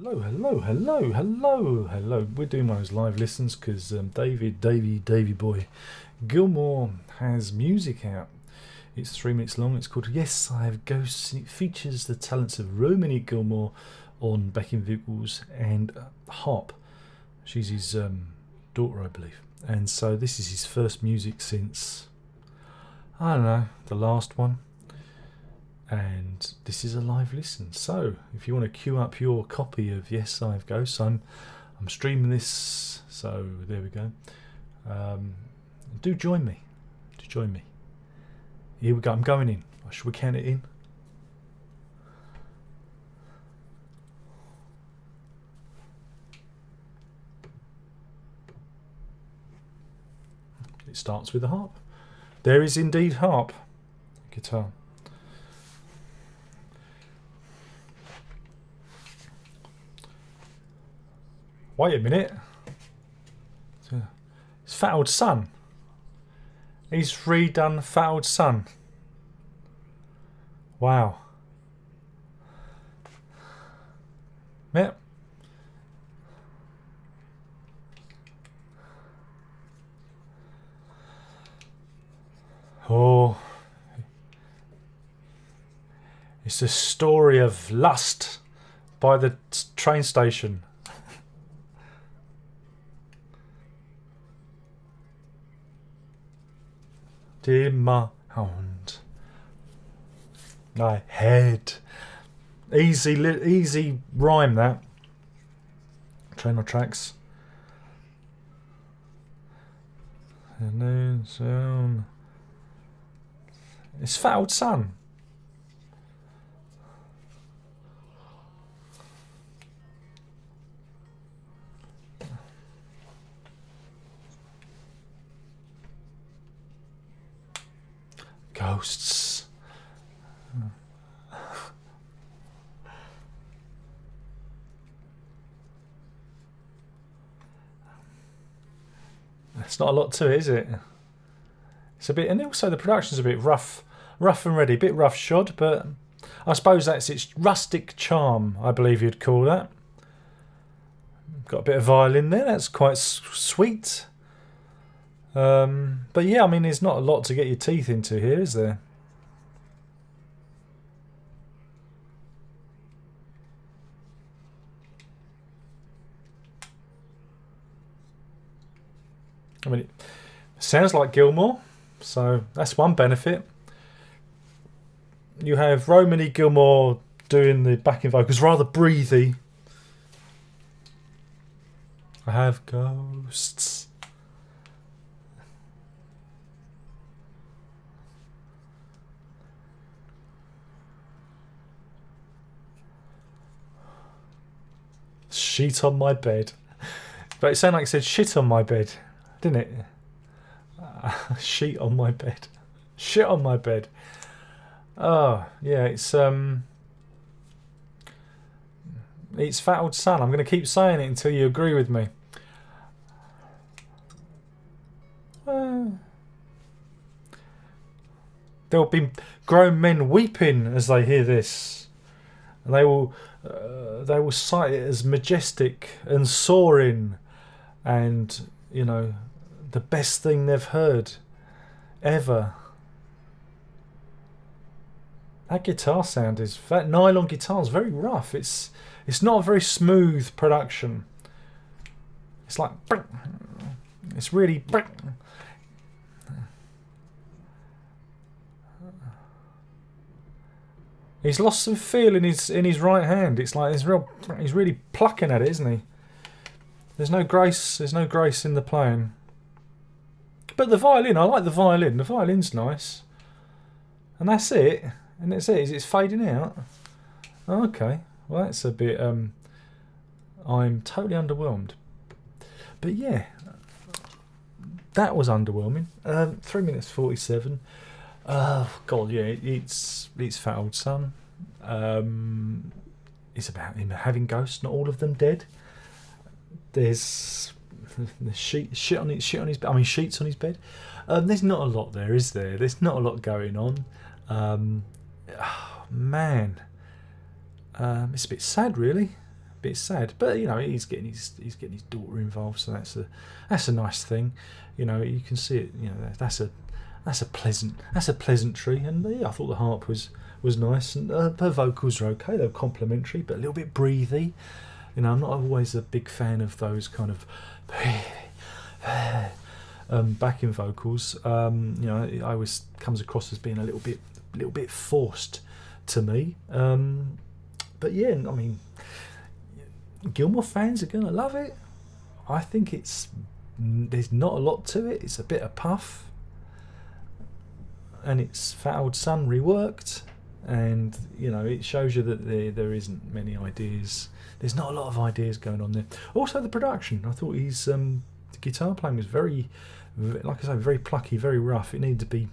Hello. We're doing one of those live listens because Davy boy, Gilmour has music out. It's 3 minutes long. It's called Yes, I Have Ghosts, and it features the talents of Romany Gilmour on backing vocals and harp. She's his daughter, I believe. And so this is his first music since, I don't know, the last one. And this is a live listen. So if you want to queue up your copy of Yes, I Have Ghosts, I'm streaming this, so there we go. Do join me. Here we go. I'm going in. Should we count it in? It starts with a harp. There is indeed harp. Guitar. Wait a minute. It's Fat Old Son. He's redone Fat Old Son. Wow. Yep. Oh. It's a story of lust by the train station. Dear my hound, my head. Easy rhyme that. Train or tracks. And then sound. It's Fat Old Son. Ghosts. It's not a lot to it, is it? It's a bit, and also the production's a bit rough and ready, a bit roughshod, but I suppose that's its rustic charm, I believe you'd call that. Got a bit of violin there, that's quite sweet. But yeah, I mean, there's not a lot to get your teeth into here, is there? I mean, it sounds like Gilmour, so that's one benefit. You have Romany Gilmour doing the backing vocals, rather breathy. I have ghosts. Sheet on my bed. But it sounded like it said shit on my bed, didn't it? Sheet on my bed. Shit on my bed. Oh, yeah, it's Fat Old Son. I'm going to keep saying it until you agree with me. There'll be grown men weeping as they hear this. And they will cite it as majestic and soaring, and you know, the best thing they've heard ever. That guitar sound is, that nylon guitar is very rough. It's not a very smooth production. It's like, it's really. He's lost some feel in his right hand. It's like he's really plucking at it, isn't he? There's no grace in the playing. But the violin, I like the violin. The violin's nice. And that's it. And that's it. It's fading out. Okay. Well, that's a bit I'm totally underwhelmed. But yeah. That was underwhelming. 3 minutes 47. God, yeah, it's Fat Old Son. It's about him having ghosts, not all of them dead. There's the shit on his bed. I mean, sheets on his bed. There's not a lot there, is there? There's not a lot going on. Oh, man, it's a bit sad, really. bit sad. But you know, he's getting his daughter involved, so that's a nice thing. You know, you can see it. You know, that's a pleasantry. And yeah, I thought the harp was nice, and her vocals are okay. They're complimentary, but a little bit breathy. You know, I'm not always a big fan of those kind of backing vocals. You know, it always comes across as being a little bit forced to me. But yeah, I mean, Gilmour fans are gonna love it. I think there's not a lot to it. It's a bit of puff, and it's Fat Old Son reworked, and you know, it shows you that there isn't many ideas. There's not a lot of ideas going on there. Also, the production. I thought the guitar playing was very, like I say, very plucky, very rough. It needed to be,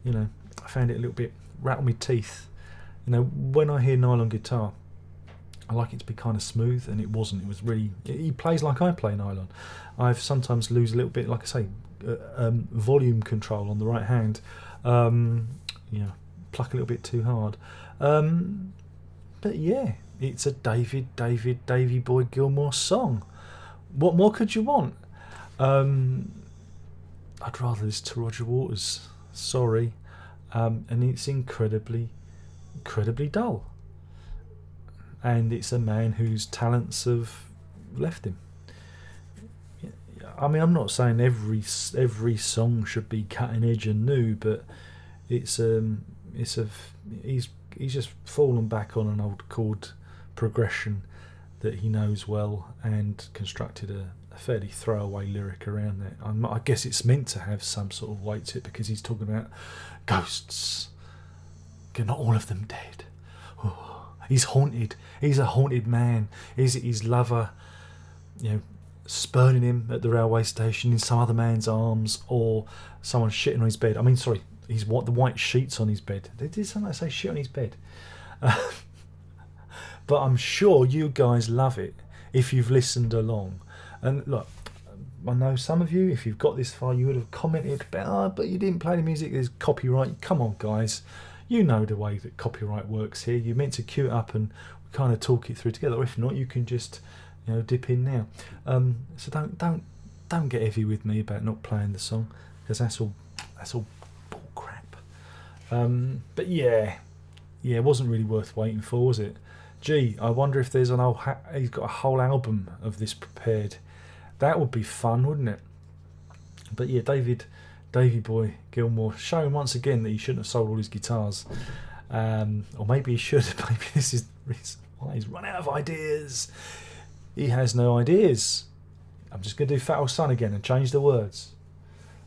you know, I found it a little bit rattle me teeth. You know, when I hear nylon guitar, I like it to be kind of smooth, and it wasn't. It was really. He plays like I play nylon. I sometimes lose a little bit, like I say, volume control on the right hand. You know, pluck a little bit too hard. But yeah, it's a Davy Boy Gilmour song. What more could you want? I'd rather listen to Roger Waters. Sorry, and it's incredibly dull. And it's a man whose talents have left him. I mean, I'm not saying every song should be cutting edge and new, but he's just fallen back on an old chord progression that he knows well, and constructed a fairly throwaway lyric around that. I guess it's meant to have some sort of weight to it, because he's talking about ghosts. Not all of them dead. Oh, he's haunted. He's a haunted man. His lover, you know, spurning him at the railway station in some other man's arms, or someone shitting on his bed. I mean, sorry, the white sheets on his bed. Did somebody say shit on his bed? But I'm sure you guys love it if you've listened along. And look, I know some of you, if you've got this far, you would have commented about, but you didn't play the music, there's copyright. Come on, guys. You know the way that copyright works here. You're meant to cue it up and kind of talk it through together. Or if not, you can just, you know, dip in now. So don't get heavy with me about not playing the song, because that's all bull crap. But yeah, it wasn't really worth waiting for, was it? Gee, I wonder if there's he's got a whole album of this prepared. That would be fun, wouldn't it? But yeah, Davy Boy Gilmour, showing once again that he shouldn't have sold all his guitars. Or maybe he should. Maybe this is the reason why he's run out of ideas. He has no ideas. I'm just going to do Fat Old Son again and change the words.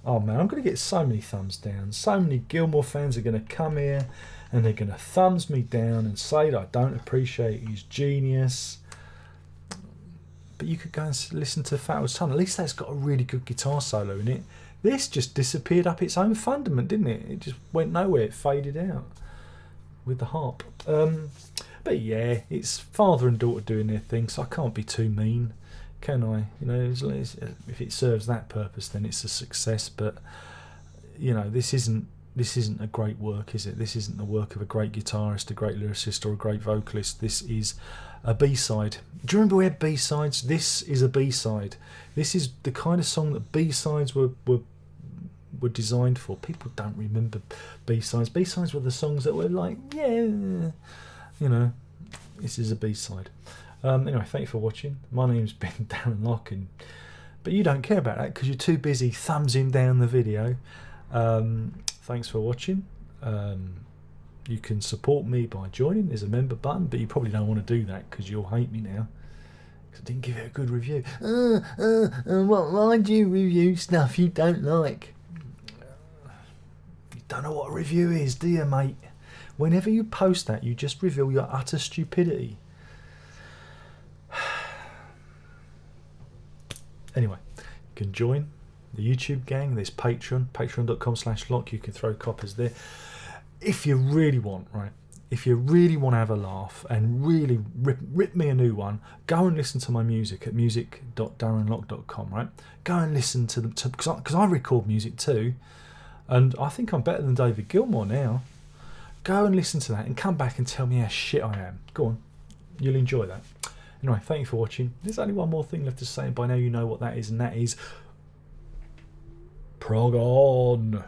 Oh man, I'm going to get so many thumbs down. So many Gilmour fans are going to come here and they're going to thumbs me down and say that I don't appreciate his genius. But you could go and listen to Fat Old Son. At least that's got a really good guitar solo in it. This just disappeared up its own fundament, didn't it? It just went nowhere. It faded out with the harp. But yeah, it's father and daughter doing their thing, so I can't be too mean, can I? You know, if it serves that purpose, then it's a success. But you know, this isn't a great work, is it? This isn't the work of a great guitarist, a great lyricist, or a great vocalist. This is a B-side. Do you remember we had B-sides? This is a B-side. This is the kind of song that B-sides were designed for. People don't remember B-sides. B-sides were the songs that were like, yeah, you know, this is a B-side. Anyway, thank you for watching. My name's been Darren Locke, but you don't care about that because you're too busy thumbsing down the video. Thanks for watching. You can support me by joining. There's a member button, but you probably don't want to do that because you'll hate me now because I didn't give it a good review. Why do you review stuff you don't like? You don't know what a review is, do you, mate? Whenever you post that, you just reveal your utter stupidity. Anyway, you can join the YouTube gang. There's patreon.com/lock. You can throw coppers there if you really want, right? If you really want to have a laugh and really rip me a new one, go and listen to my music at music.darrenlock.com, right? Go and listen to them, because I record music too, and I think I'm better than David Gilmour now. Go and listen to that and come back and tell me how shit I am. Go on, you'll enjoy that. Anyway, thank you for watching. There's only one more thing left to say, and by now you know what that is, and that is prog on.